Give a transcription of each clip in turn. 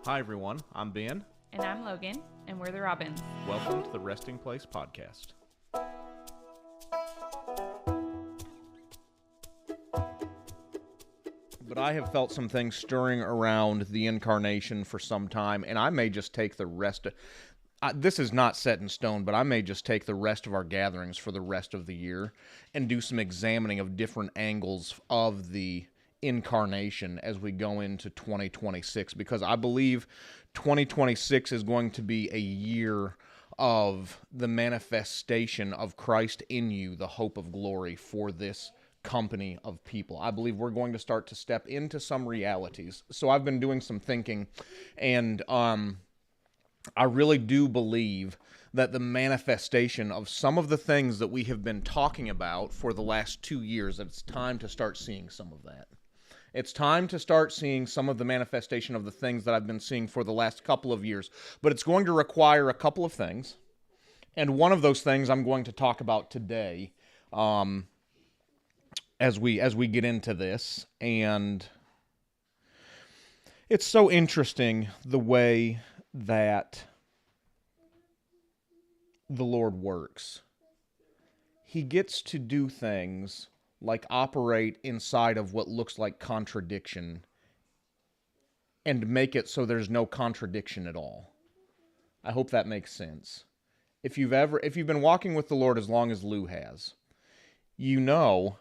Hi, everyone. I'm Ben. And I'm Logan, and we're the Robins. Welcome to the Resting Place Podcast. But I have felt some things stirring around the incarnation for some time, and I may just take the rest of... this is not set in stone, but I may just take the rest of our gatherings for the rest of the year and do some examining of different angles of the incarnation as we go into 2026, because I believe 2026 is going to be a year of the manifestation of Christ in you, the hope of glory for this company of people. I believe we're going to start to step into some realities. So I've been doing some thinking, and I really do believe that the manifestation of some of the things that we have been talking about for the last 2 years, that it's time to start seeing some of that. It's time to start seeing some of the manifestation of the things that I've been seeing for the last couple of years. But it's going to require a couple of things. And one of those things I'm going to talk about today as we get into this. And it's so interesting the way that the Lord works. He gets to do things like operate inside of what looks like contradiction and make it so there's no contradiction at all. I hope that makes sense. If you've been walking with the Lord as long as Lou has, you know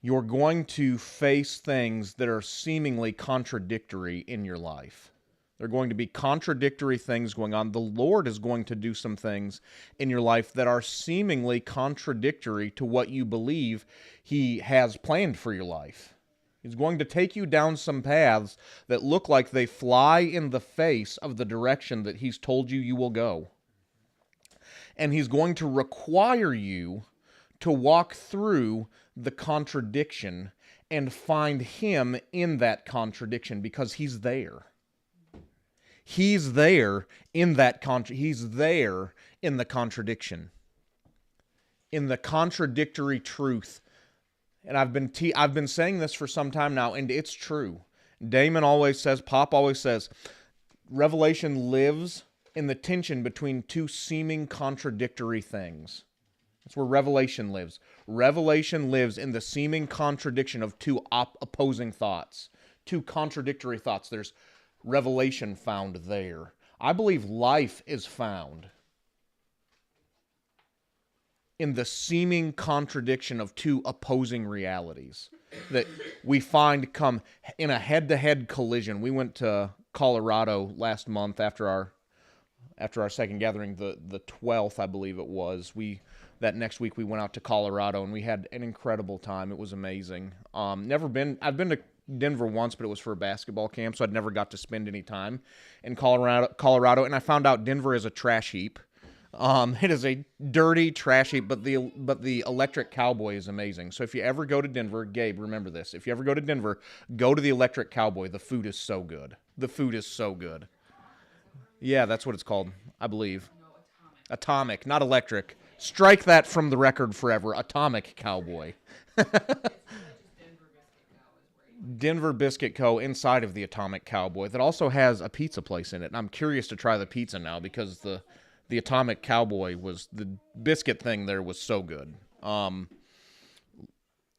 you're going to face things that are seemingly contradictory in your life. There are going to be contradictory things going on. The Lord is going to do some things in your life that are seemingly contradictory to what you believe He has planned for your life. He's going to take you down some paths that look like they fly in the face of the direction that He's told you will go. And He's going to require you to walk through the contradiction and find Him in that contradiction, because He's there. He's there in that He's there in the contradiction, in the contradictory truth. And I've been saying this for some time now, and it's true. Damon always says, Pop always says, Revelation lives in the tension between two seeming contradictory things. That's where Revelation lives. Revelation lives in the seeming contradiction of two opposing thoughts, two contradictory thoughts. There's revelation found there. I believe life is found in the seeming contradiction of two opposing realities that we find come in a head-to-head collision. We went to Colorado last month after our second gathering, the 12th, I believe it was. That next week we went out to Colorado and we had an incredible time. It was amazing. I've been to Denver once, but it was for a basketball camp, so I'd never got to spend any time in Colorado, and I found out Denver is a trash heap. It is a dirty trash heap, but the Electric Cowboy is amazing. So if you ever go to Denver, Gabe, remember this. If you ever go to Denver, go to the Electric Cowboy. The food is so good. The food is so good. Yeah, that's what it's called, I believe. Atomic, not electric. Strike that from the record forever. Atomic Cowboy. Denver Biscuit Co. inside of the Atomic Cowboy that also has a pizza place in it. And I'm curious to try the pizza now because the Atomic Cowboy the biscuit thing there was so good. I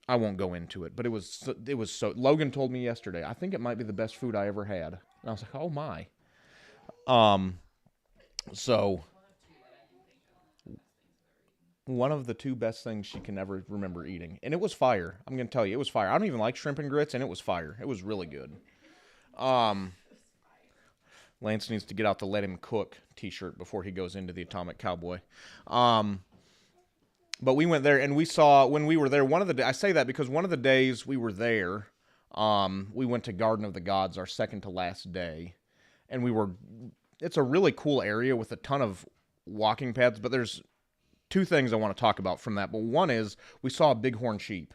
won't go into it, but it was so. Logan told me yesterday, I think it might be the best food I ever had. And I was like, oh my. So one of the two best things she can ever remember eating. And it was fire. I'm going to tell you, it was fire. I don't even like shrimp and grits, and it was fire. It was really good. Lance needs to get out the Let Him Cook t-shirt before he goes into the Atomic Cowboy. But we went there, and we saw, when we were there, I say that because one of the days we were there, we went to Garden of the Gods, our second to last day. And it's a really cool area with a ton of walking paths, but there's two things I want to talk about from that. But one is we saw a bighorn sheep.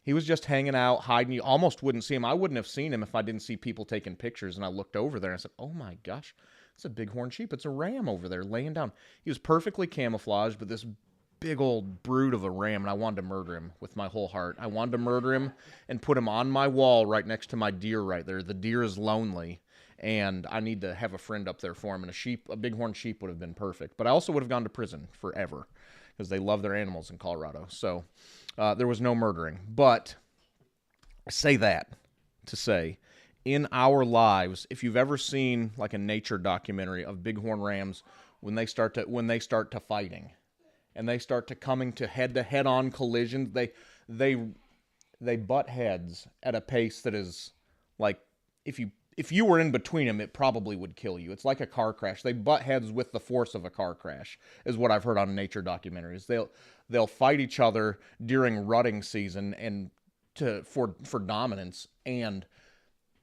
He was just hanging out, hiding. You almost wouldn't see him. I wouldn't have seen him if I didn't see people taking pictures. And I looked over there and I said, oh my gosh, it's a bighorn sheep. It's a ram over there laying down. He was perfectly camouflaged, but this big old brute of a ram, and I wanted to murder him with my whole heart. I wanted to murder him and put him on my wall right next to my deer right there. The deer is lonely. and I need to have a friend up there for him, and a bighorn sheep would have been perfect. But I also would have gone to prison forever because they love their animals in Colorado. So there was no murdering. But I say that to say, in our lives, if you've ever seen like a nature documentary of bighorn rams when they start to fighting and they start to coming to head on collisions, they butt heads at a pace that is like, if you were in between them, it probably would kill you. It's like a car crash. They butt heads with the force of a car crash, is what I've heard on nature documentaries. They'll fight each other during rutting season and for dominance, and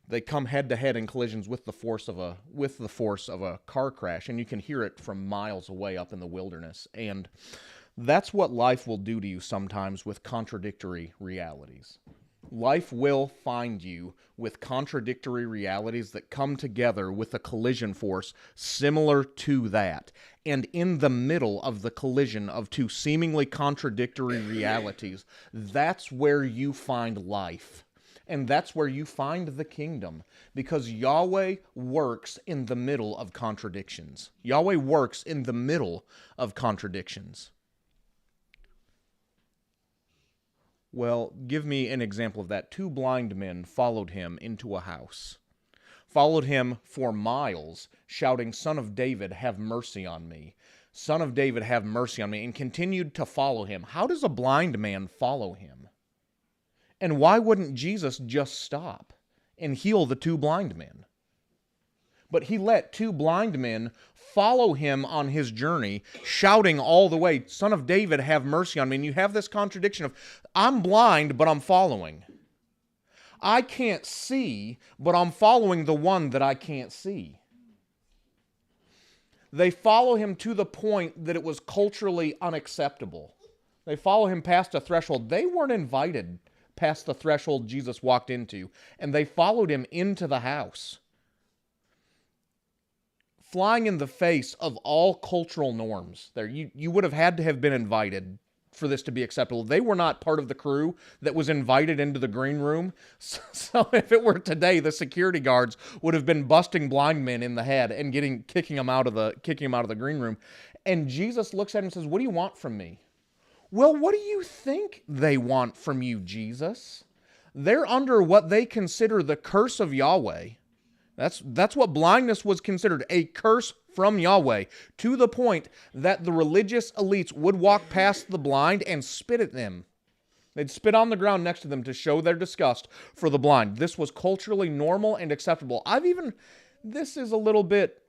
they come head to head in collisions with the force of a car crash, and you can hear it from miles away up in the wilderness. And that's what life will do to you sometimes with contradictory realities. Life will find you with contradictory realities that come together with a collision force similar to that. And in the middle of the collision of two seemingly contradictory realities, that's where you find life. And that's where you find the kingdom. Because Yahweh works in the middle of contradictions. Yahweh works in the middle of contradictions. Well, give me an example of that. 2 blind men followed him into a house, followed him for miles, shouting, "Son of David, have mercy on me. Son of David, have mercy on me," and continued to follow him. How does a blind man follow him? And why wouldn't Jesus just stop and heal the 2 blind men? But he let 2 blind men follow him on his journey, shouting all the way, "Son of David, have mercy on me." And you have this contradiction of, I'm blind, but I'm following. I can't see, but I'm following the one that I can't see. They follow him to the point that it was culturally unacceptable. They follow him past a threshold. They weren't invited past the threshold Jesus walked into, and they followed him into the house, flying in the face of all cultural norms. There, you would have had to have been invited for this to be acceptable. They were not part of the crew that was invited into the green room. So if it were today, the security guards would have been busting blind men in the head and kicking them out of the green room. And Jesus looks at him and says, "What do you want from me?" Well, what do you think they want from you, Jesus? They're under what they consider the curse of Yahweh. That's what blindness was considered, a curse from Yahweh, to the point that the religious elites would walk past the blind and spit at them. They'd spit on the ground next to them to show their disgust for the blind. This was culturally normal and acceptable. This is a little bit,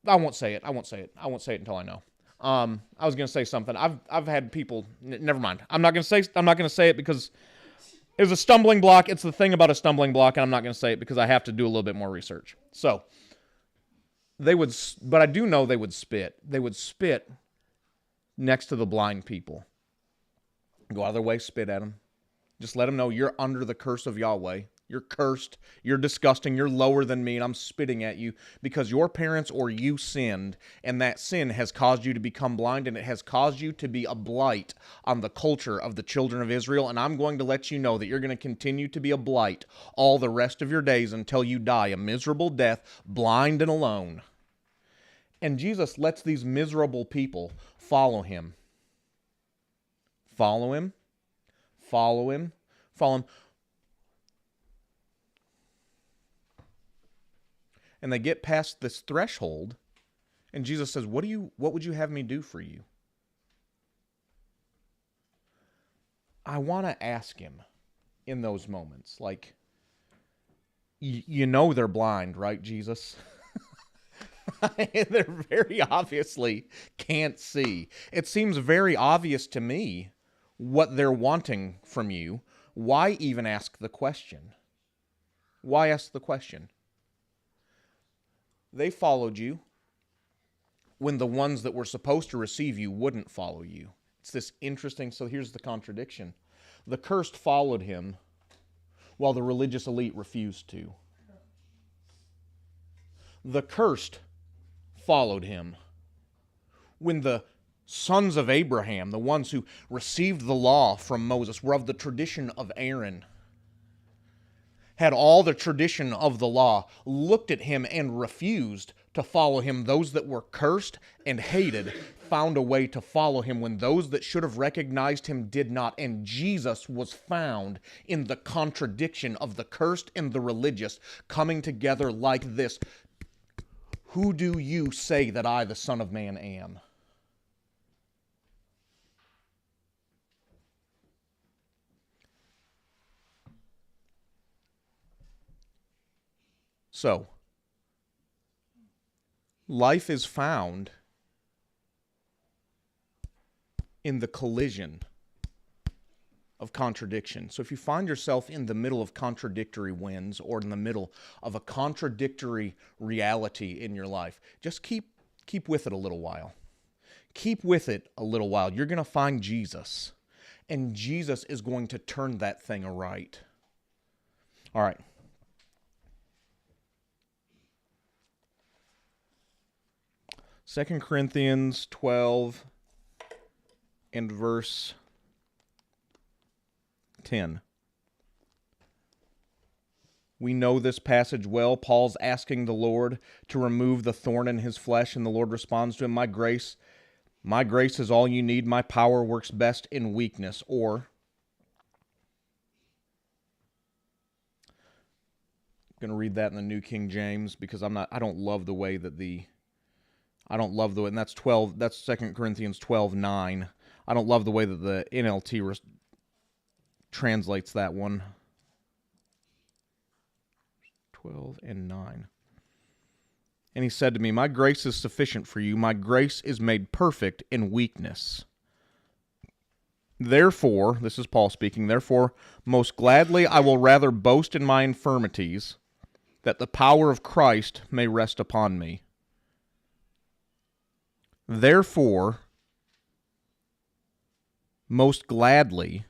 I won't say it until I know. I was going to say something. I've had people, never mind. I'm not going to say it because it was a stumbling block. It's the thing about a stumbling block, and I'm not going to say it because I have to do a little bit more research. So, but I do know they would spit. They would spit next to the blind people. Go out of their way, spit at them. Just let them know you're under the curse of Yahweh. You're cursed. You're disgusting. You're lower than me, and I'm spitting at you because your parents or you sinned, and that sin has caused you to become blind, and it has caused you to be a blight on the culture of the children of Israel, and I'm going to let you know that you're going to continue to be a blight all the rest of your days until you die a miserable death, blind and alone. And Jesus lets these miserable people follow him. Follow him. Follow him. Follow him. And they get past this threshold, and Jesus says, what would you have me do for you? I want to ask him in those moments, like, you know they're blind, right, Jesus? They're very obviously can't see. It seems very obvious to me what they're wanting from you. Why even ask the question? Why ask the question? They followed you when the ones that were supposed to receive you wouldn't follow you. It's this interesting, so here's the contradiction. The cursed followed him while the religious elite refused to. The cursed followed him when the sons of Abraham, the ones who received the law from Moses, were of the tradition of Aaron, had all the tradition of the law, looked at him and refused to follow him. Those that were cursed and hated found a way to follow him when those that should have recognized him did not. And Jesus was found in the contradiction of the cursed and the religious coming together like this. Who do you say that I, the Son of Man, am? So, life is found in the collision of contradiction. So if you find yourself in the middle of contradictory winds or in the middle of a contradictory reality in your life, just keep with it a little while. Keep with it a little while. You're going to find Jesus, and Jesus is going to turn that thing aright. All right. 2 Corinthians 12 and verse 10. We know this passage well. Paul's asking the Lord to remove the thorn in his flesh, and the Lord responds to him, My grace is all you need. My power works best in weakness. Or, I'm going to read that in the New King James because I don't love the way that and that's 2 Corinthians 12:9. I don't love the way that the NLT translates that one. 12 and 9. And he said to me, My grace is sufficient for you. My grace is made perfect in weakness. Therefore, this is Paul speaking, therefore, most gladly I will rather boast in my infirmities, that the power of Christ may rest upon me. Therefore, most gladly.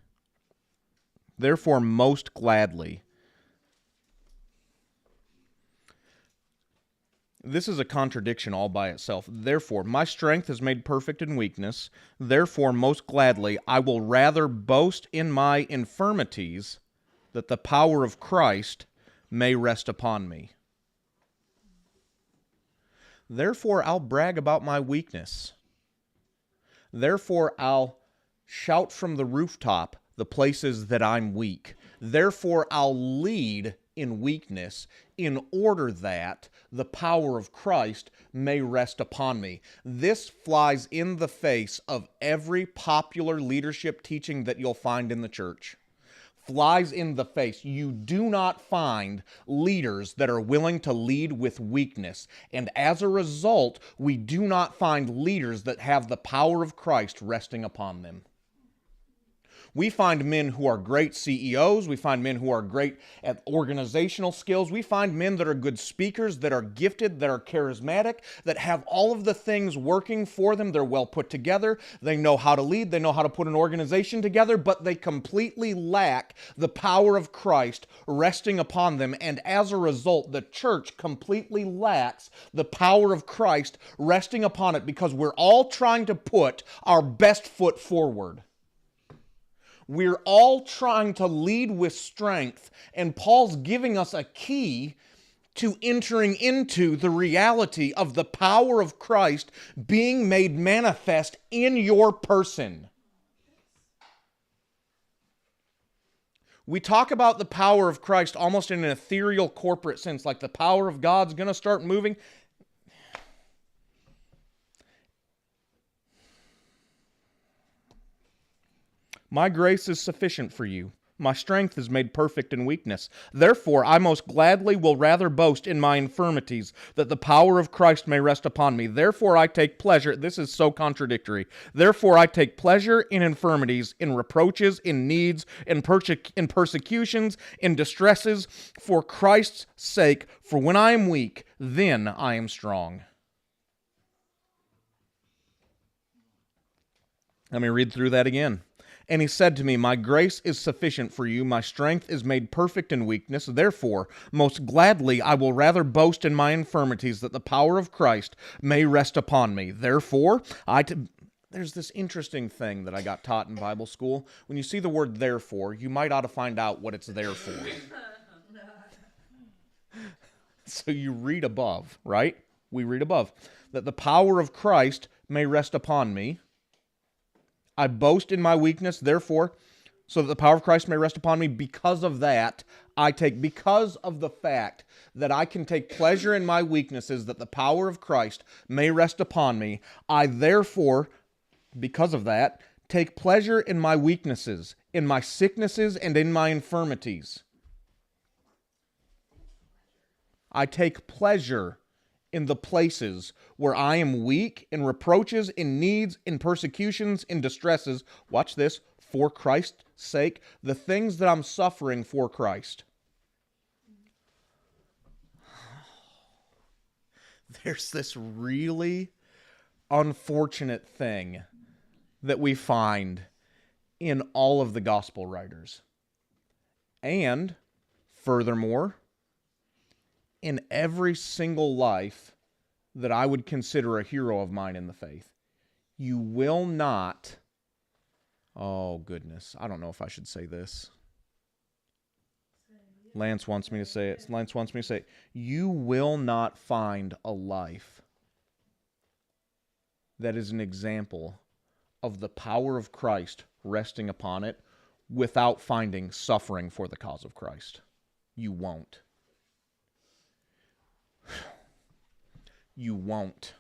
This is a contradiction all by itself. Therefore, my strength is made perfect in weakness. Therefore, most gladly, I will rather boast in my infirmities, that the power of Christ may rest upon me. Therefore, I'll brag about my weakness. Therefore, I'll shout from the rooftop the places that I'm weak. Therefore, I'll lead in weakness in order that the power of Christ may rest upon me. This flies in the face of every popular leadership teaching that you'll find in the church. Flies in the face. You do not find leaders that are willing to lead with weakness. And as a result, we do not find leaders that have the power of Christ resting upon them. We find men who are great CEOs. We find men who are great at organizational skills. We find men that are good speakers, that are gifted, that are charismatic, that have all of the things working for them. They're well put together. They know how to lead. They know how to put an organization together, but they completely lack the power of Christ resting upon them. And as a result, the church completely lacks the power of Christ resting upon it because we're all trying to put our best foot forward. We're all trying to lead with strength, and Paul's giving us a key to entering into the reality of the power of Christ being made manifest in your person. We talk about the power of Christ almost in an ethereal corporate sense, like the power of God's going to start moving. My grace is sufficient for you. My strength is made perfect in weakness. Therefore, I most gladly will rather boast in my infirmities, that the power of Christ may rest upon me. Therefore, I take pleasure. This is so contradictory. Therefore, I take pleasure in infirmities, in reproaches, in needs, in persecutions, in distresses, for Christ's sake. For when I am weak, then I am strong. Let me read through that again. And he said to me, My grace is sufficient for you. My strength is made perfect in weakness. Therefore, most gladly I will rather boast in my infirmities, that the power of Christ may rest upon me. Therefore, there's this interesting thing that I got taught in Bible school. When you see the word therefore, you might ought to find out what it's there for. So you read above, right? We read above. That the power of Christ may rest upon me. I boast in my weakness, therefore, so that the power of Christ may rest upon me. Because of that, because of the fact that I can take pleasure in my weaknesses, that the power of Christ may rest upon me, I therefore, because of that, take pleasure in my weaknesses, in my sicknesses, and in my infirmities. I take pleasure in the places where I am weak, in reproaches, in needs, in persecutions, in distresses. Watch this. For Christ's sake, the things that I'm suffering for Christ. There's this really unfortunate thing that we find in all of the gospel writers. And, furthermore, in every single life that I would consider a hero of mine in the faith. You will not... Oh, goodness. I don't know if I should say this. Lance wants me to say it. Lance wants me to say it. You will not find a life that is an example of the power of Christ resting upon it without finding suffering for the cause of Christ. You won't. You won't.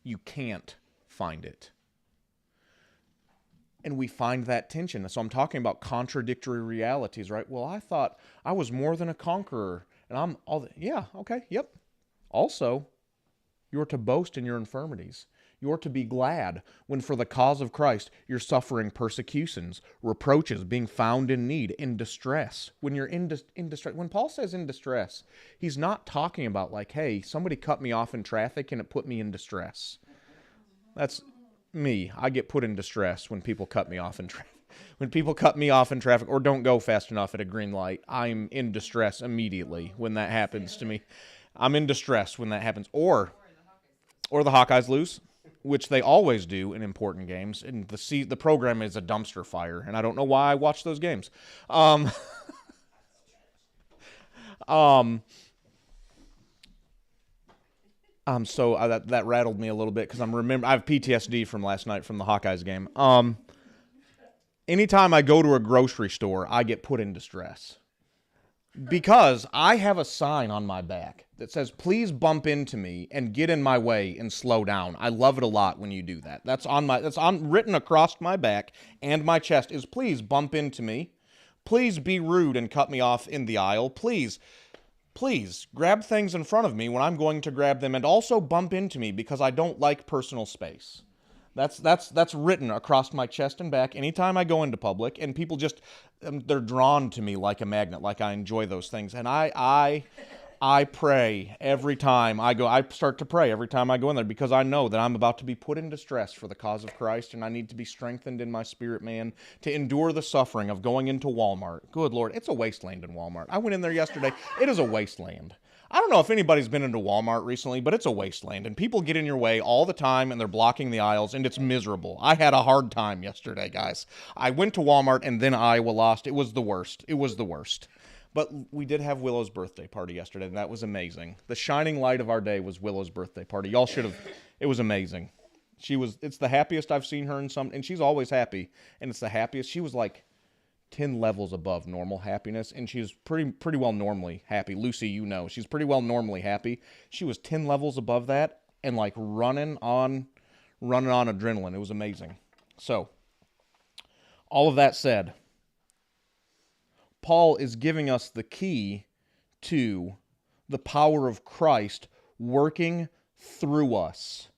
You can't find it. And we find that tension. So I'm talking about contradictory realities, right? Well, I thought I was more than a conqueror. And I'm all, yeah, okay, yep. Also, you're to boast in your infirmities. You're to be glad when for the cause of Christ you're suffering persecutions, reproaches, being found in need, in distress. When you're in distress, when Paul says in distress, he's not talking about like, hey, somebody cut me off in traffic and it put me in distress. That's me. I get put in distress when people cut me off in traffic. When people cut me off in traffic or don't go fast enough at a green light, I'm in distress immediately when that happens to me. I'm in distress when that happens. Or the Hawkeyes lose, which they always do in important games. And the program is a dumpster fire, and I don't know why I watch those games. So that rattled me a little bit because I have PTSD from last night from the Hawkeyes game. Anytime I go to a grocery store, I get put in distress because I have a sign on my back that says, "Please bump into me and get in my way and slow down." I love it a lot when you do that. That's written across my back and my chest is, "Please bump into me. Please be rude and cut me off in the aisle. Please grab things in front of me when I'm going to grab them, and also bump into me because I don't like personal space." That's written across my chest and back anytime I go into public, and people just they're drawn to me like a magnet, like I enjoy those things. And I pray every time I go. I start to pray every time I go in there because I know that I'm about to be put in distress for the cause of Christ, and I need to be strengthened in my spirit, man, to endure the suffering of going into Walmart. Good Lord, it's a wasteland in Walmart. I went in there yesterday. It is a wasteland. I don't know if anybody's been into Walmart recently, but it's a wasteland, and people get in your way all the time, and they're blocking the aisles, and it's miserable. I had a hard time yesterday, guys. I went to Walmart, and then Iowa lost. It was the worst. It was the worst. But we did have Willow's birthday party yesterday, and that was amazing. The shining light of our day was Willow's birthday party. Y'all should have. It was amazing. It's the happiest I've seen her and she's always happy, and it's the happiest. She was like 10 levels above normal happiness, and she's pretty well normally happy. Lucy, you know, she's pretty well normally happy. She was 10 levels above that and like running on adrenaline. It was amazing. So, all of that said, Paul is giving us the key to the power of Christ working through us.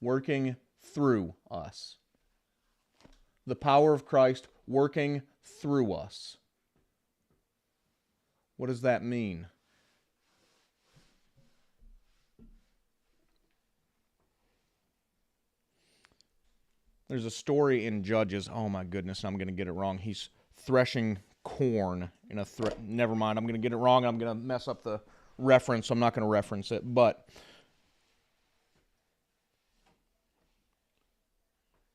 Working through us. The power of Christ working through us. What does that mean? There's a story in Judges. Oh my goodness, I'm going to get it wrong. He's threshing corn in a never mind, I'm going to get it wrong. I'm going to mess up the reference, so I'm not going to reference it. But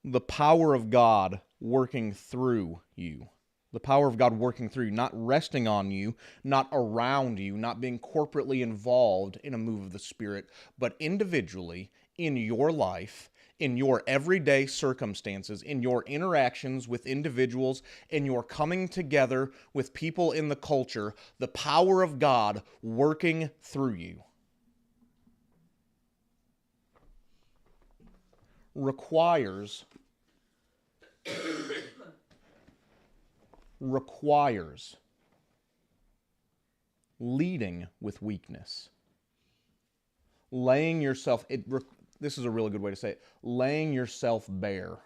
the power of God working through you. The power of God working through you, not resting on you, not around you, not being corporately involved in a move of the Spirit, but individually in your life, in your everyday circumstances, in your interactions with individuals, in your coming together with people in the culture, the power of God working through you. Requires leading with weakness. Laying yourself, this is a really good way to say it, laying yourself bare.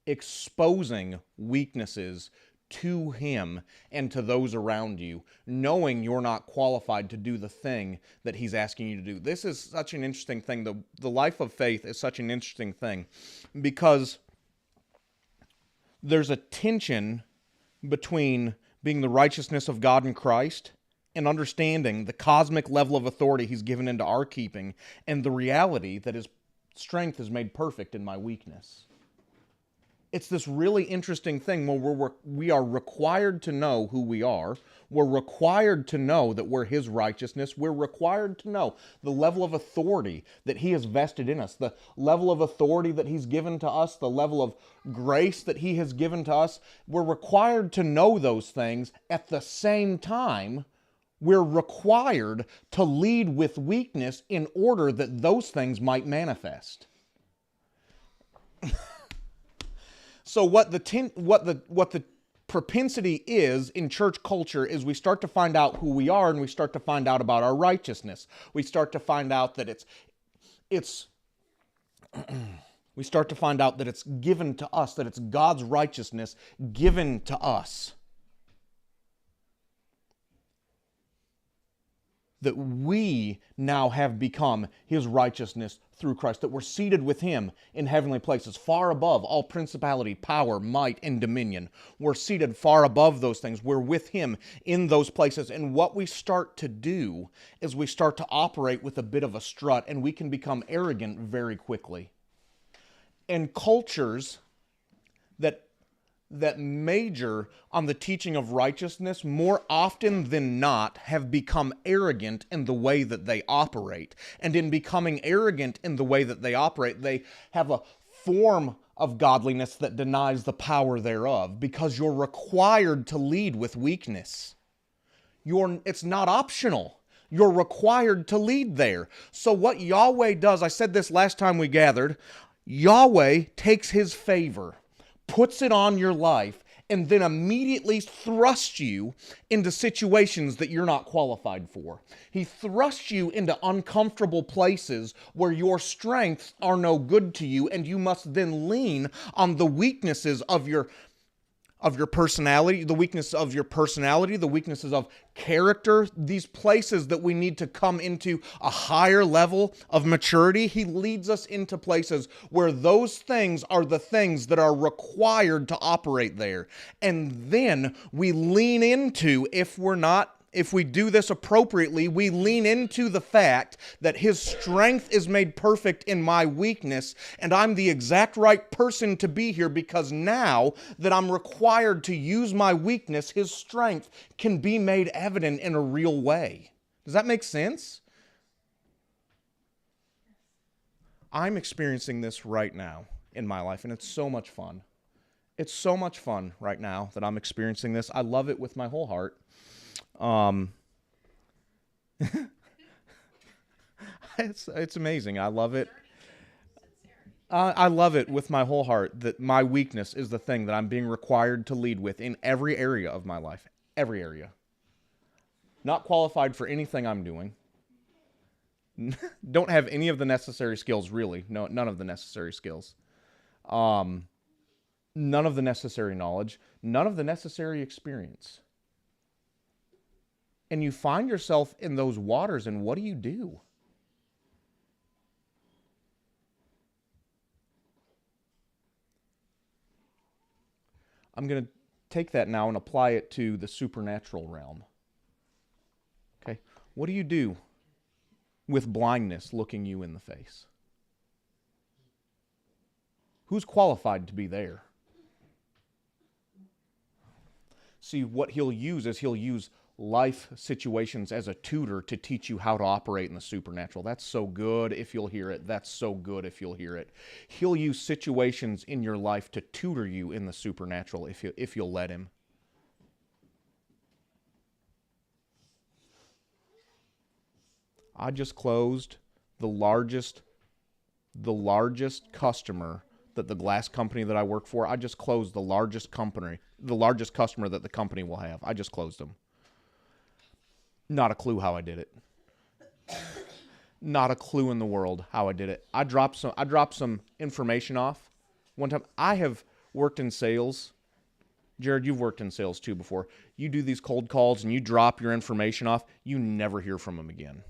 Exposing weaknesses to Him and to those around you, knowing you're not qualified to do the thing that He's asking you to do. This is such an interesting thing. The life of faith is such an interesting thing because there's a tension between being the righteousness of God in Christ and understanding the cosmic level of authority He's given into our keeping and the reality that His strength is made perfect in my weakness. It's this really interesting thing where we are required to know who we are. We're required to know that we're His righteousness. We're required to know the level of authority that He has vested in us, the level of authority that He's given to us, the level of grace that He has given to us. We're required to know those things. At the same time, we're required to lead with weakness in order that those things might manifest. So what the propensity is in church culture is we start to find out who we are and we start to find out about our righteousness. We start to find out that we start to find out that it's given to us, that it's God's righteousness given to us. That we now have become His righteousness through Christ, that we're seated with Him in heavenly places, far above all principality, power, might, and dominion. We're seated far above those things. We're with Him in those places. And what we start to do is we start to operate with a bit of a strut, and we can become arrogant very quickly. And cultures that major on the teaching of righteousness more often than not have become arrogant in the way that they operate. And in becoming arrogant in the way that they operate, they have a form of godliness that denies the power thereof because you're required to lead with weakness. It's not optional. You're required to lead there. So what Yahweh does, I said this last time we gathered, Yahweh takes His favor, puts it on your life, and then immediately thrusts you into situations that you're not qualified for. He thrusts you into uncomfortable places where your strengths are no good to you, and you must then lean on the weaknesses of your personality, the weakness of your personality, the weaknesses of character, these places that we need to come into a higher level of maturity. He leads us into places where those things are the things that are required to operate there. And then we lean into, if we do this appropriately, we lean into the fact that His strength is made perfect in my weakness, and I'm the exact right person to be here because now that I'm required to use my weakness, His strength can be made evident in a real way. Does that make sense? I'm experiencing this right now in my life, and it's so much fun. It's so much fun right now that I'm experiencing this. I love it with my whole heart. It's amazing. I love it. I love it with my whole heart that my weakness is the thing that I'm being required to lead with in every area of my life. Every area. Not qualified for anything I'm doing. Don't have any of the necessary skills, really. No, none of the necessary skills. None of the necessary knowledge. None of the necessary experience. And you find yourself in those waters, and what do? I'm going to take that now and apply it to the supernatural realm. Okay? What do you do with blindness looking you in the face? Who's qualified to be there? See, what he'll use is he'll use life situations as a tutor to teach you how to operate in the supernatural. That's so good if you'll hear it. That's so good if you'll hear it. He'll use situations in your life to tutor you in the supernatural if you'll let him. I just closed the largest customer that the glass company that I work for. I just closed the largest customer that the company will have. I just closed them. Not a clue how I did it. Not a clue in the world how I did it. I dropped some information off. One time, I have worked in sales. Jared, you've worked in sales too before. You do these cold calls and you drop your information off. You never hear from them again.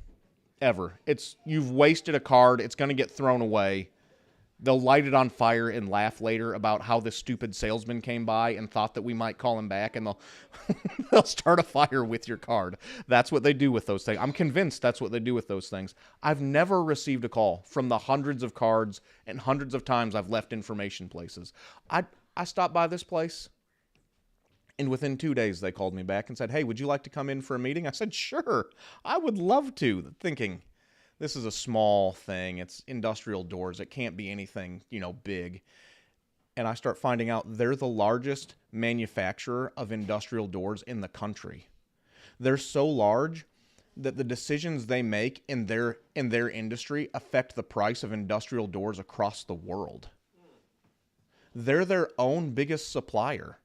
Ever. You've wasted a card. It's going to get thrown away. They'll light it on fire and laugh later about how this stupid salesman came by and thought that we might call him back, and they'll start a fire with your card. That's what they do with those things. I'm convinced that's what they do with those things. I've never received a call from the hundreds of cards and hundreds of times I've left information places. I stopped by this place, and within 2 days they called me back and said, "Hey, would you like to come in for a meeting?" I said, "Sure, I would love to," thinking, this is a small thing. It's industrial doors. It can't be anything, big. And I start finding out they're the largest manufacturer of industrial doors in the country. They're so large that the decisions they make in their industry affect the price of industrial doors across the world. They're their own biggest supplier.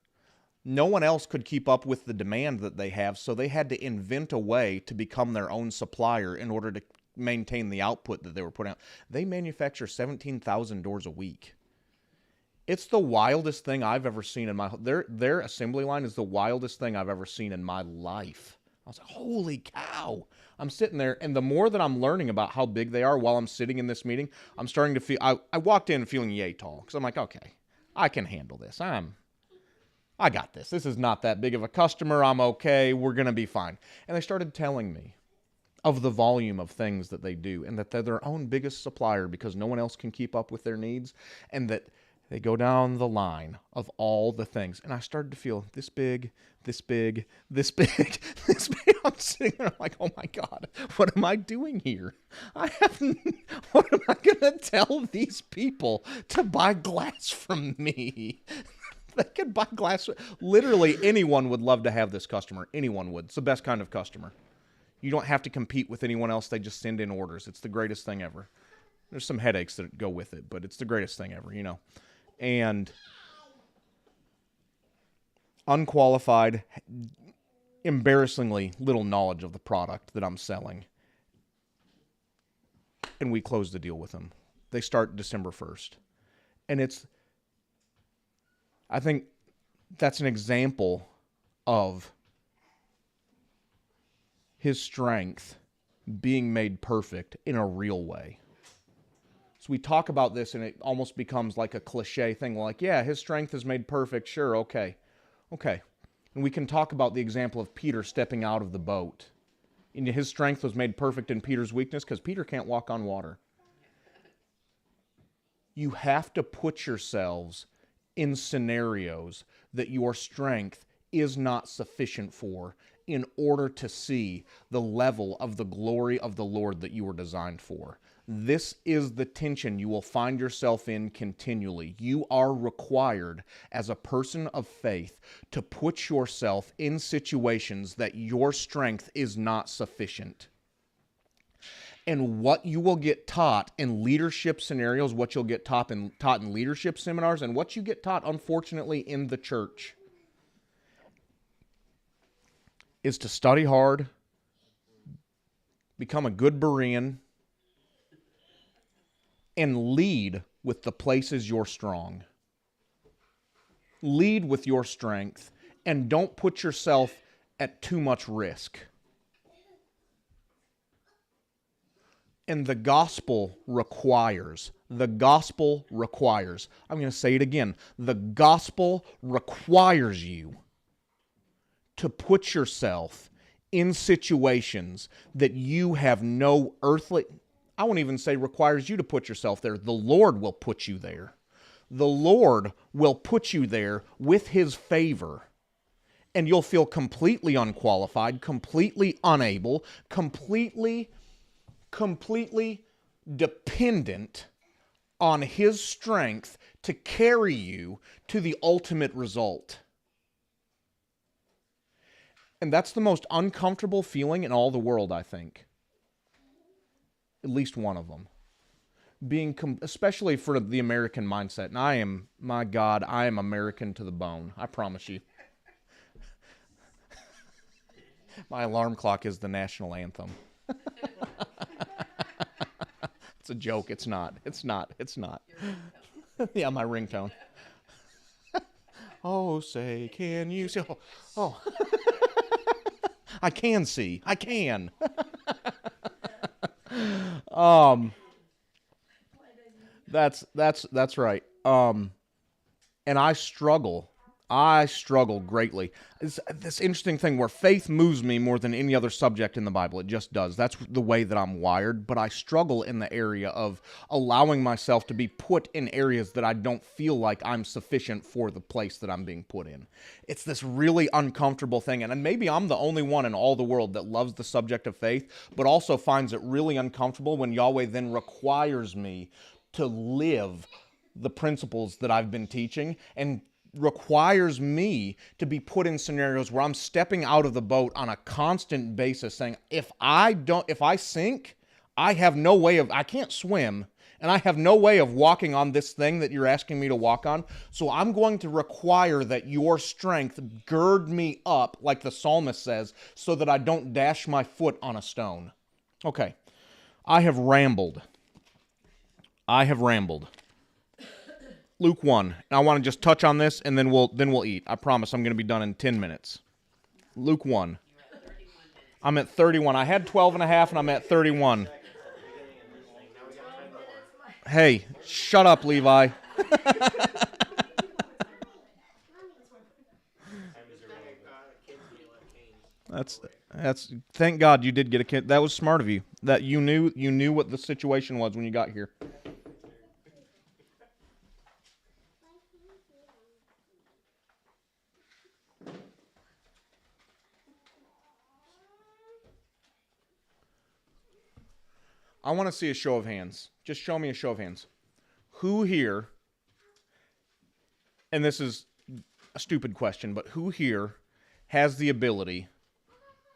No one else could keep up with the demand that they have, so they had to invent a way to become their own supplier in order to maintain the output that they were putting out. They manufacture 17,000 doors a week. It's the wildest thing I've ever seen in their assembly line is the wildest thing I've ever seen in my life. I was like, holy cow. I'm sitting there, and the more that I'm learning about how big they are while I'm sitting in this meeting, I'm starting to feel, I walked in feeling yay tall, because I'm like, okay, I can handle this. I got this. This is not that big of a customer. I'm okay. We're going to be fine. And they started telling me of the volume of things that they do, and that they're their own biggest supplier because no one else can keep up with their needs, and that they go down the line of all the things. And I started to feel this big, this big, this big, this big. I'm sitting there like, oh my God, what am I doing here? What am I going to tell these people to buy glass from me? They could buy glass. Literally anyone would love to have this customer. Anyone would. It's the best kind of customer. You don't have to compete with anyone else. They just send in orders. It's the greatest thing ever. There's some headaches that go with it, but it's the greatest thing ever, And unqualified, embarrassingly little knowledge of the product that I'm selling. And we close the deal with them. They start December 1st. And I think that's an example of his strength being made perfect in a real way. So we talk about this and it almost becomes like a cliche thing, like, yeah, his strength is made perfect, sure, okay. And we can talk about the example of Peter stepping out of the boat. And his strength was made perfect in Peter's weakness because Peter can't walk on water. You have to put yourselves in scenarios that your strength is not sufficient for in order to see the level of the glory of the Lord that you were designed for. This is the tension you will find yourself in continually. You are required as a person of faith to put yourself in situations that your strength is not sufficient. And what you will get taught in leadership scenarios, what you'll get taught in leadership seminars, and what you get taught, unfortunately, in the church is to study hard, become a good Berean, and lead with the places you're strong. Lead with your strength, and don't put yourself at too much risk. And the gospel requires, I'm going to say it again, the gospel requires you to put yourself in situations that you have no earthly, I won't even say requires you to put yourself there. The Lord will put you there. The Lord will put you there with His favor. And you'll feel completely unqualified, completely unable, completely dependent on His strength to carry you to the ultimate result. And that's the most uncomfortable feeling in all the world, I think. At least one of them. Especially for the American mindset. And I am American to the bone. I promise you. My alarm clock is the national anthem. It's a joke. It's not. Yeah, my ringtone. Oh, say, can you see? Oh. I can see. I can. That's right. And I struggle greatly. It's this interesting thing where faith moves me more than any other subject in the Bible. It just does. That's the way that I'm wired, but I struggle in the area of allowing myself to be put in areas that I don't feel like I'm sufficient for the place that I'm being put in. It's this really uncomfortable thing, and maybe I'm the only one in all the world that loves the subject of faith, but also finds it really uncomfortable when Yahweh then requires me to live the principles that I've been teaching, and requires me to be put in scenarios where I'm stepping out of the boat on a constant basis saying, if I sink, I can't swim, and I have no way of walking on this thing that you're asking me to walk on. So I'm going to require that your strength gird me up, like the psalmist says, so that I don't dash my foot on a stone. Okay, I have rambled. Luke 1. And I want to just touch on this, and then we'll eat. I promise I'm going to be done in 10 minutes. Luke 1. I'm at 31. I had 12 and a half, and I'm at 31. Hey, shut up, Levi. That's thank God you did get a kid. That was smart of you. That you knew what the situation was when you got here. I want to see a show of hands. Just show me a show of hands. Who here, and this is a stupid question, but who here has the ability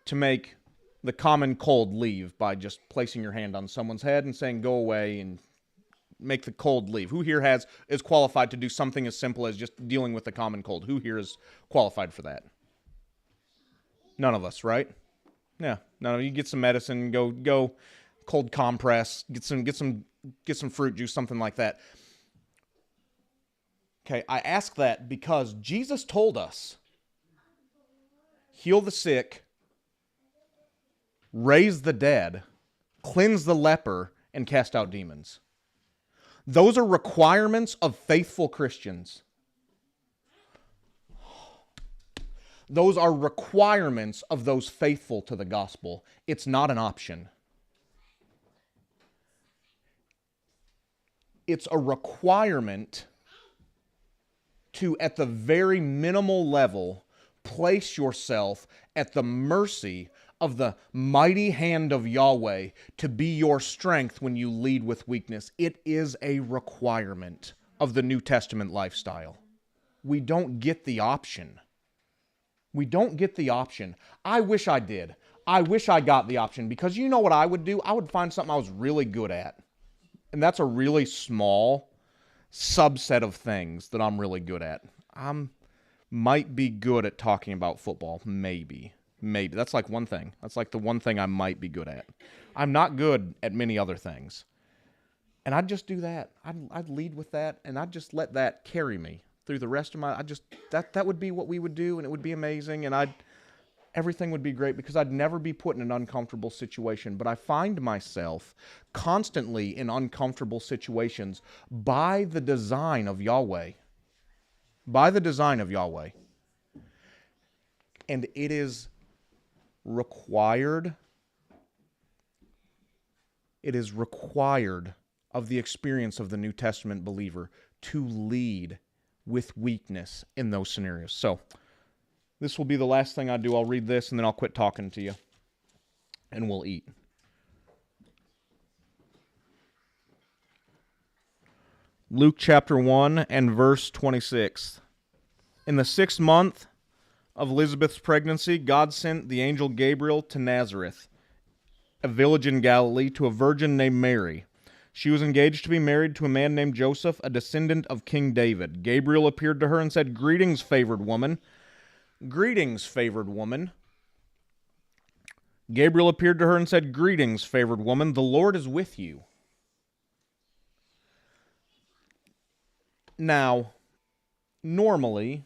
to make the common cold leave by just placing your hand on someone's head and saying, go away, and make the cold leave? Who here is qualified to do something as simple as just dealing with the common cold? Who here is qualified for that? None of us, right? Yeah. No, you get some medicine, go cold compress, get some fruit juice, something like that. Okay, I ask that because Jesus told us, heal the sick, raise the dead, cleanse the leper, and cast out demons. Those are requirements of faithful Christians. Those are requirements of those faithful to the gospel. It's not an option. It's a requirement to, at the very minimal level, place yourself at the mercy of the mighty hand of Yahweh to be your strength when you lead with weakness. It is a requirement of the New Testament lifestyle. We don't get the option. I wish I did. I wish I got the option, because you know what I would do? I would find something I was really good at. And that's a really small subset of things that I'm really good at. Might be good at talking about football. Maybe. That's like one thing. That's like the one thing I might be good at. I'm not good at many other things. And I'd just do that. I'd lead with that, and I'd just let that carry me through the rest of my... That would be what we would do, and it would be amazing, and everything would be great, because I'd never be put in an uncomfortable situation. But I find myself constantly in uncomfortable situations by the design of Yahweh. And it is required of the experience of the New Testament believer to lead with weakness in those scenarios. So, This will be the last thing I do. I'll read this and then I'll quit talking to you. And we'll eat. Luke chapter 1 and verse 26. In the 6th month of Elizabeth's pregnancy, God sent the angel Gabriel to Nazareth, a village in Galilee, to a virgin named Mary. She was engaged to be married to a man named Joseph, a descendant of King David. Gabriel appeared to her and said, "Greetings, favored woman." Greetings, favored woman. Gabriel appeared to her and said, "Greetings, favored woman. The Lord is with you." Now, normally,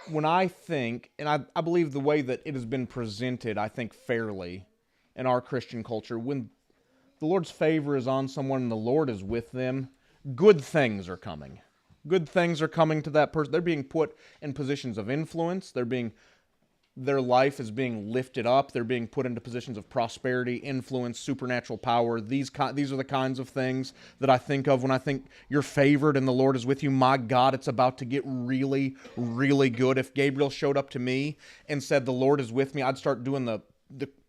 when I think, and I believe the way that it has been presented, I think fairly in our Christian culture, when the Lord's favor is on someone and the Lord is with them, good things are coming. Good things are coming to that person. They're being put in positions of influence. Their life is being lifted up. They're being put into positions of prosperity, influence, supernatural power. These are the kinds of things that I think of when I think you're favored and the Lord is with you. My God, it's about to get really, really good. If Gabriel showed up to me and said, "The Lord is with me," I'd start doing the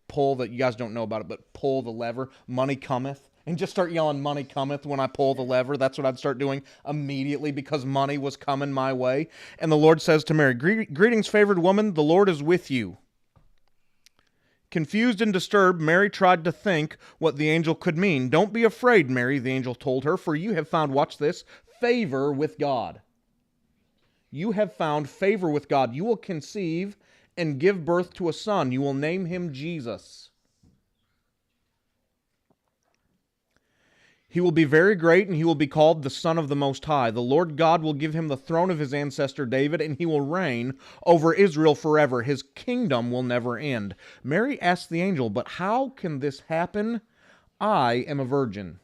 pull that you guys don't know about it, but pull the lever. Money cometh. And just start yelling, "Money cometh," when I pull the lever. That's what I'd start doing immediately because money was coming my way. And the Lord says to Mary, "Greetings, favored woman, the Lord is with you." Confused and disturbed, Mary tried to think what the angel could mean. "Don't be afraid, Mary," the angel told her, "for you have found," watch this, "favor with God." You have found favor with God. You will conceive and give birth to a son. You will name him Jesus. He will be very great, and he will be called the Son of the Most High. The Lord God will give him the throne of his ancestor David, and he will reign over Israel forever. His kingdom will never end. Mary asked the angel, "But how can this happen? I am a virgin."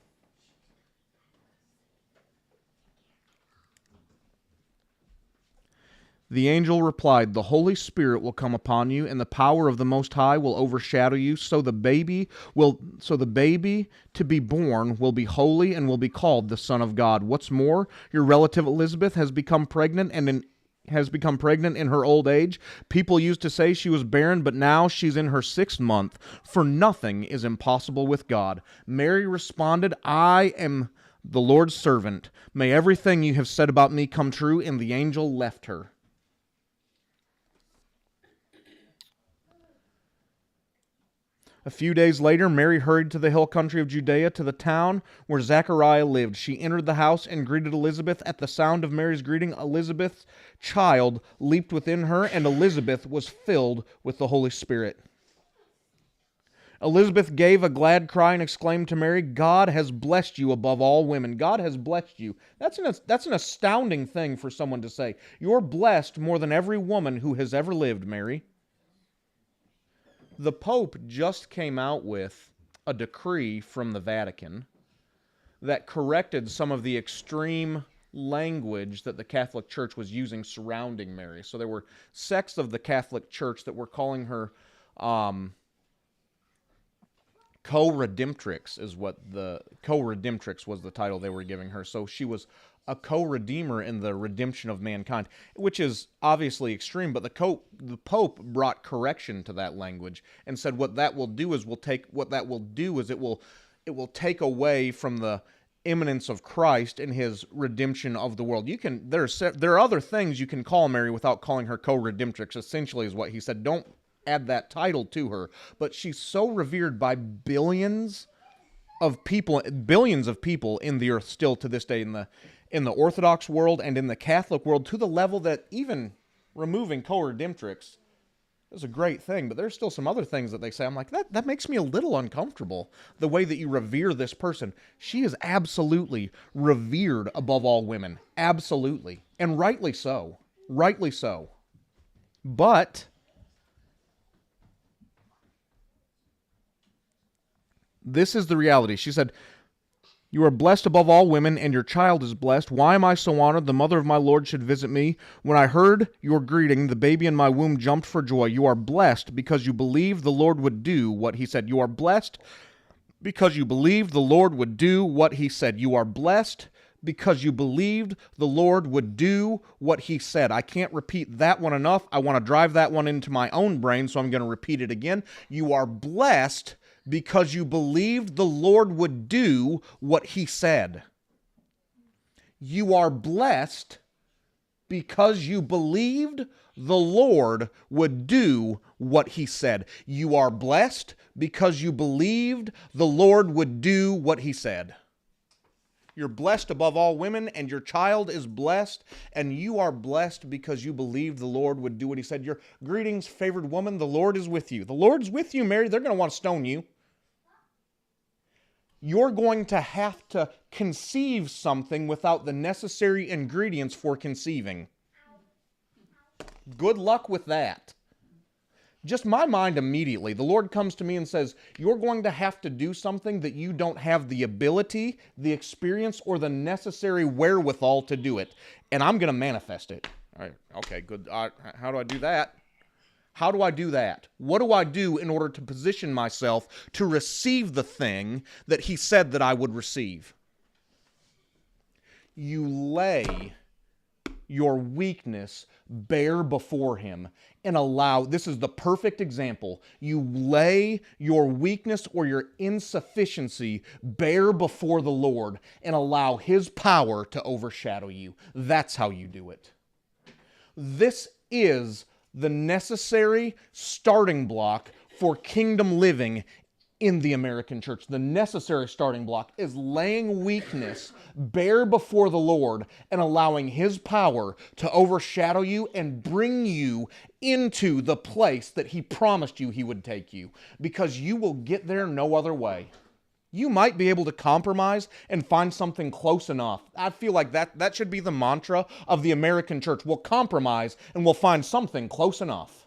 The angel replied, "The Holy Spirit will come upon you, and the power of the Most High will overshadow you. So the baby to be born will be holy and will be called the Son of God. What's more, your relative Elizabeth has become pregnant in her old age. People used to say she was barren, but now she's in her 6th month, for nothing is impossible with God." Mary responded, "I am the Lord's servant. May everything you have said about me come true." And the angel left her. A few days later, Mary hurried to the hill country of Judea, to the town where Zechariah lived. She entered the house and greeted Elizabeth. At the sound of Mary's greeting, Elizabeth's child leaped within her, and Elizabeth was filled with the Holy Spirit. Elizabeth gave a glad cry and exclaimed to Mary, "God has blessed you above all women." God has blessed you. That's an astounding thing for someone to say. You're blessed more than every woman who has ever lived, Mary. The Pope just came out with a decree from the Vatican that corrected some of the extreme language that the Catholic Church was using surrounding Mary. So there were sects of the Catholic Church that were calling her co-redemptrix co-redemptrix was the title they were giving her. So she was a co-redeemer in the redemption of mankind, which is obviously extreme, but the Pope brought correction to that language and said what that will do is it will take away from the imminence of Christ and his redemption of the world. There are other things you can call Mary without calling her co-redemptrix, essentially is what he said. Don't add that title to her, but she's so revered by billions of people in the earth still to this day, in the Orthodox world and in the Catholic world, to the level that even removing co-redemptrix is a great thing, but there's still some other things that they say. I'm like, that makes me a little uncomfortable, the way that you revere this person. She is absolutely revered above all women. Absolutely. And rightly so. Rightly so. But this is the reality. She said, "You are blessed above all women, and your child is blessed. Why am I so honored? The mother of my Lord should visit me. When I heard your greeting, the baby in my womb jumped for joy. You are blessed because you believed the Lord would do what he said." You are blessed because you believed the Lord would do what he said. You are blessed because you believed the Lord would do what he said. I can't repeat that one enough. I want to drive that one into my own brain, so I'm going to repeat it again. You are blessed because you believed the Lord would do what he said. You are blessed because you believed the Lord would do what he said. You are blessed because you believed the Lord would do what he said. You're blessed above all women, and your child is blessed, and you are blessed because you believed the Lord would do what he said. Your greetings, favored woman, the Lord is with you. The Lord's with you, Mary. They're going to want to stone you. You're going to have to conceive something without the necessary ingredients for conceiving. Good luck with that. Just my mind immediately, the Lord comes to me and says, you're going to have to do something that you don't have the ability, the experience, or the necessary wherewithal to do it. And I'm going to manifest it. All right, okay, good. How do I do that? How do I do that? What do I do in order to position myself to receive the thing that he said that I would receive? You lay your weakness bare before him and allow, this is the perfect example, you lay your weakness or your insufficiency bare before the Lord and allow his power to overshadow you. That's how you do it. This is the necessary starting block for kingdom living in the American church. The necessary starting block is laying weakness bare before the Lord and allowing his power to overshadow you and bring you into the place that he promised you he would take you, because you will get there no other way. You might be able to compromise and find something close enough. I feel like that should be the mantra of the American church. We'll compromise and we'll find something close enough.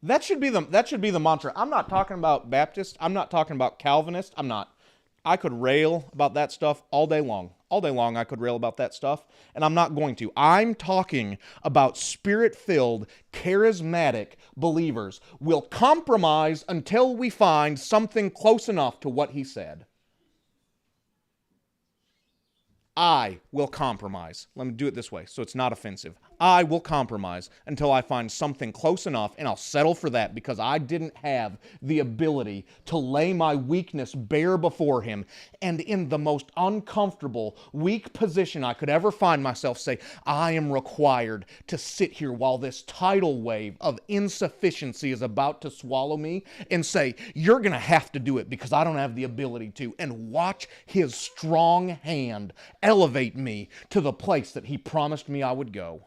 That should be the mantra. I'm not talking about Baptist. I'm not talking about Calvinist. I'm not. I could rail about that stuff all day long. All day long I could rail about that stuff, and I'm not going to. I'm talking about spirit-filled, charismatic believers. We'll compromise until we find something close enough to what he said. I will compromise. Let me do it this way so it's not offensive. I will compromise until I find something close enough, and I'll settle for that because I didn't have the ability to lay my weakness bare before him, and in the most uncomfortable, weak position I could ever find myself, say, I am required to sit here while this tidal wave of insufficiency is about to swallow me, and say, you're going to have to do it because I don't have the ability to, and watch his strong hand elevate me to the place that he promised me I would go.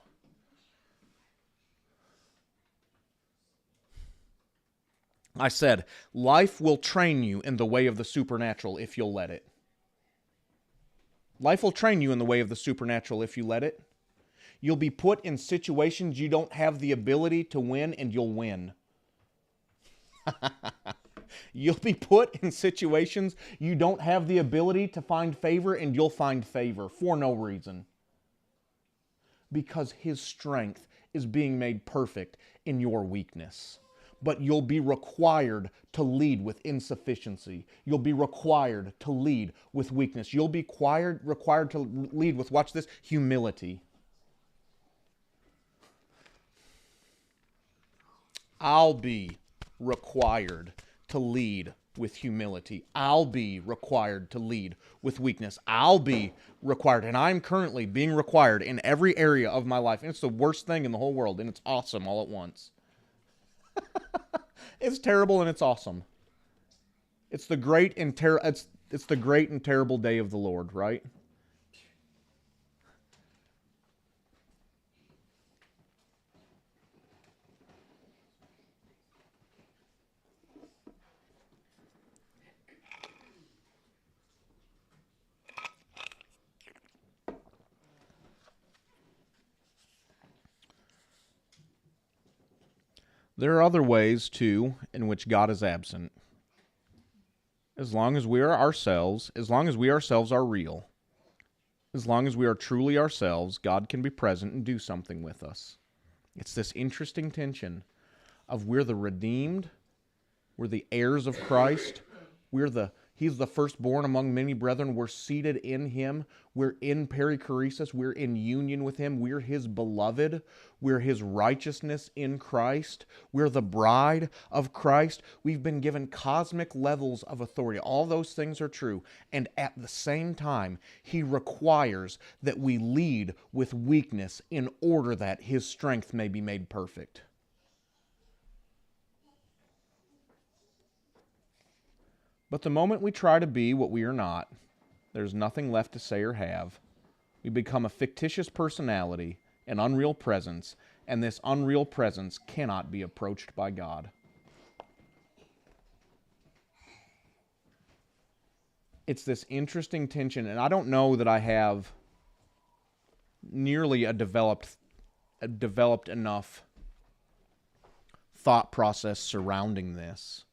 I said, life will train you in the way of the supernatural if you'll let it. Life will train you in the way of the supernatural if you let it. You'll be put in situations you don't have the ability to win, and you'll win. You'll be put in situations you don't have the ability to find favor, and you'll find favor for no reason. Because his strength is being made perfect in your weakness. But you'll be required to lead with insufficiency. You'll be required to lead with weakness. You'll be required to lead with, watch this, humility. I'll be required to lead with humility. I'll be required to lead with weakness. I'll be required, and I'm currently being required in every area of my life. And it's the worst thing in the whole world, and it's awesome all at once. It's terrible and it's awesome. It's the great and it's the great and terrible day of the Lord, right? There are other ways, too, in which God is absent. As long as we are ourselves, as long as we ourselves are real, as long as we are truly ourselves, God can be present and do something with us. It's this interesting tension of we're the redeemed, we're the heirs of Christ, we're the He's the firstborn among many brethren. We're seated in him. We're in perichoresis. We're in union with him. We're his beloved. We're his righteousness in Christ. We're the bride of Christ. We've been given cosmic levels of authority. All those things are true. And at the same time, he requires that we lead with weakness in order that his strength may be made perfect. But the moment we try to be what we are not, there's nothing left to say or have. We become a fictitious personality, an unreal presence, and this unreal presence cannot be approached by God. It's this interesting tension, and I don't know that I have nearly a developed enough thought process surrounding this.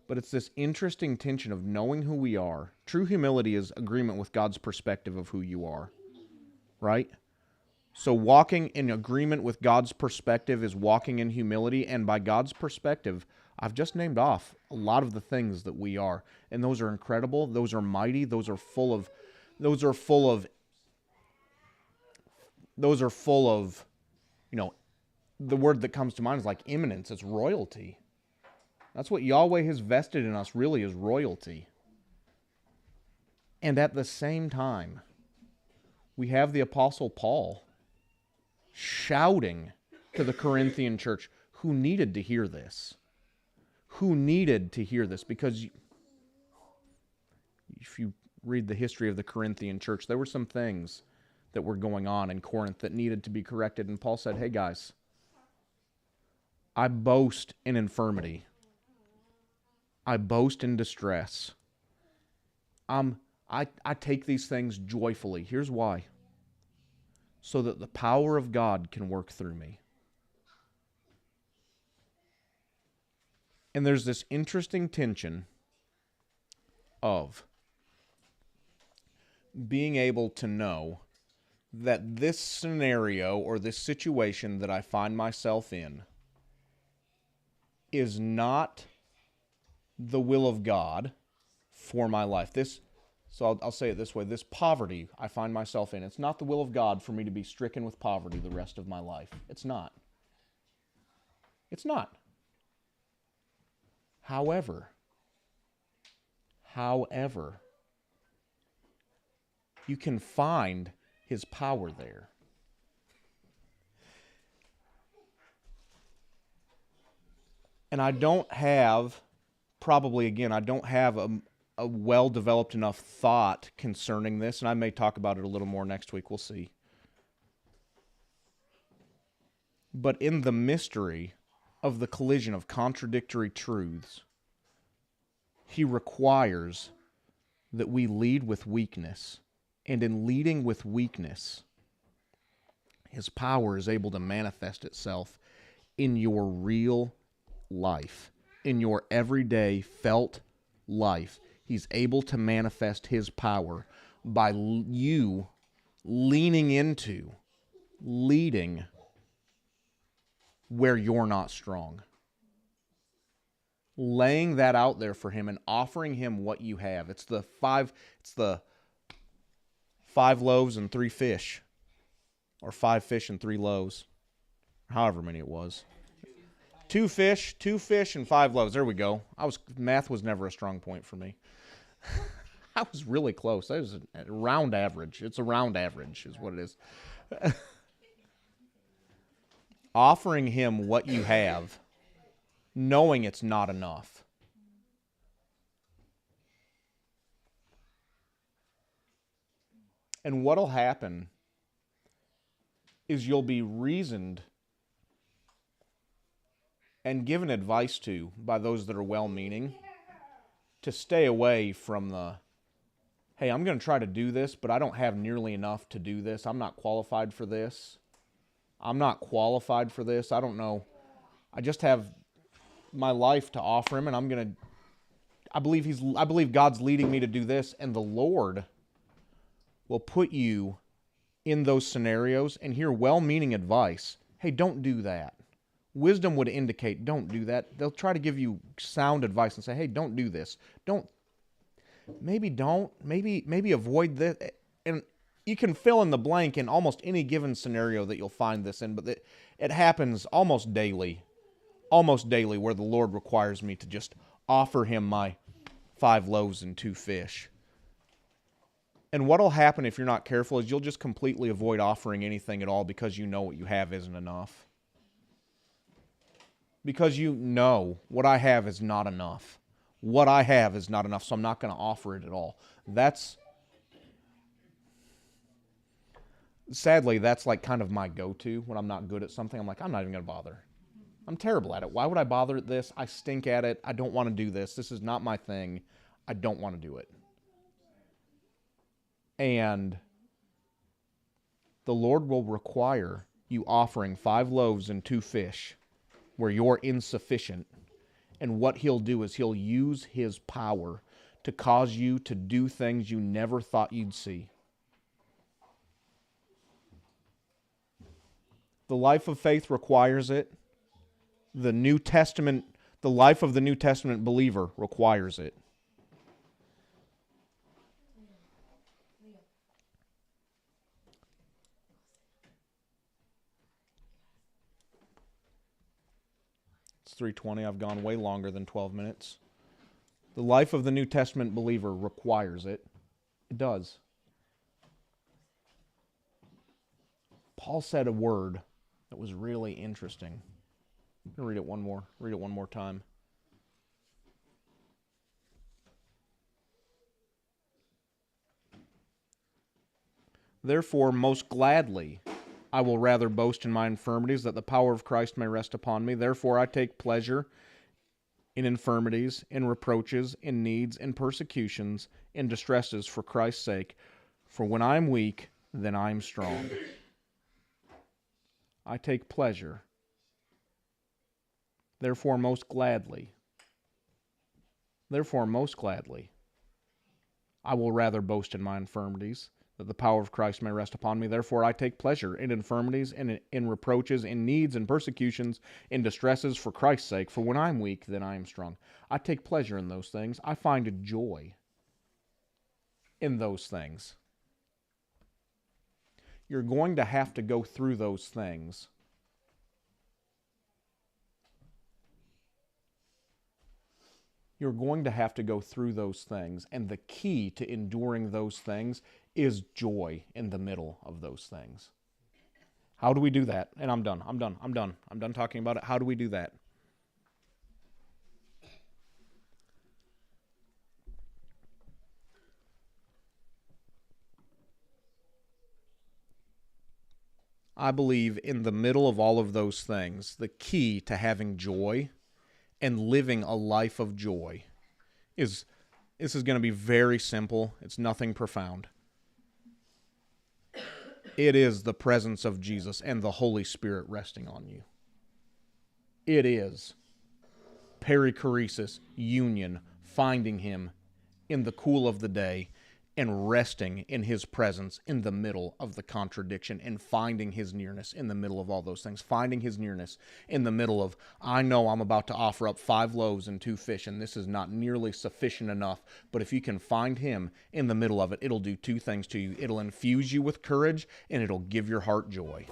But it's this interesting tension of knowing who we are. True humility is agreement with God's perspective of who you are, right? So walking in agreement with God's perspective is walking in humility, and by God's perspective, I've just named off a lot of the things that we are, and those are incredible, those are mighty, those are full of, you know, the word that comes to mind is like imminence, it's royalty. That's what Yahweh has vested in us, really, is royalty. And at the same time, we have the Apostle Paul shouting to the Corinthian church who needed to hear this. Who needed to hear this? Because if you read the history of the Corinthian church, there were some things that were going on in Corinth that needed to be corrected. And Paul said, hey guys, I boast in infirmity. I boast in distress. I take these things joyfully. Here's why. So that the power of God can work through me. And there's this interesting tension of being able to know that this scenario or this situation that I find myself in is not the will of God for my life. I'll say it this way. This poverty I find myself in, it's not the will of God for me to be stricken with poverty the rest of my life. It's not. It's not. However, you can find his power there. And I don't have a well-developed enough thought concerning this, and I may talk about it a little more next week. We'll see. But in the mystery of the collision of contradictory truths, he requires that we lead with weakness. And in leading with weakness, his power is able to manifest itself in your real life, in your everyday felt life. He's able to manifest his power by you leaning into, leading where you're not strong. Laying that out there for him and offering him what you have. It's the five loaves and 3 fish. Or 5 fish and 3 loaves. However many it was. 2 fish, and 5 loaves. There we go. Math was never a strong point for me. I was really close. That was a round average. It's a round average is what it is. Offering him what you have, knowing it's not enough. And what'll happen is you'll be reasoned and given advice to by those that are well-meaning to stay away from the, hey, I'm going to try to do this, but I don't have nearly enough to do this. I'm not qualified for this. I don't know. I just have my life to offer him, and I believe God's leading me to do this, and the Lord will put you in those scenarios and hear well-meaning advice. Hey, don't do that. Wisdom would indicate, don't do that. They'll try to give you sound advice and say, hey, don't do this. maybe don't, maybe avoid this. And you can fill in the blank in almost any given scenario that you'll find this in, but it happens almost daily where the Lord requires me to just offer him my 5 loaves and 2 fish. And what'll happen if you're not careful is you'll just completely avoid offering anything at all because you know what you have isn't enough. Because you know what I have is not enough. What I have is not enough, so I'm not going to offer it at all. Sadly, that's like kind of my go-to when I'm not good at something. I'm like, I'm not even going to bother. I'm terrible at it. Why would I bother at this? I stink at it. I don't want to do this. This is not my thing. I don't want to do it. And the Lord will require you offering 5 loaves and 2 fish where you're insufficient. And what he'll do is he'll use his power to cause you to do things you never thought you'd see. The life of faith requires it. The life of the New Testament believer requires it. It's 3:20. I've gone way longer than 12 minutes. The life of the New Testament believer requires it. It does. Paul said a word that was really interesting. I'm going to read it one more time. Therefore, most gladly, I will rather boast in my infirmities, that the power of Christ may rest upon me. Therefore, I take pleasure in infirmities, in reproaches, in needs, in persecutions, in distresses for Christ's sake. For when I am weak, then I am strong. I take pleasure. Therefore, most gladly, I will rather boast in my infirmities, that the power of Christ may rest upon me. Therefore, I take pleasure in infirmities, in reproaches, in needs, in persecutions, in distresses for Christ's sake. For when I am weak, then I am strong. I take pleasure in those things. I find joy in those things. You're going to have to go through those things. You're going to have to go through those things. And the key to enduring those things is joy in the middle of those things. How do we do that? And I'm done talking about it. How do we do that? I believe in the middle of all of those things, the key to having joy and living a life of joy is, this is going to be very simple. It's nothing profound. It is the presence of Jesus and the Holy Spirit resting on you. It is perichoresis, union, finding him in the cool of the day and resting in his presence in the middle of the contradiction and finding his nearness in the middle of all those things. Finding his nearness in the middle of, I know I'm about to offer up 5 loaves and 2 fish, and this is not nearly sufficient enough. But if you can find him in the middle of it, it'll do 2 things to you. It'll infuse you with courage, and it'll give your heart joy.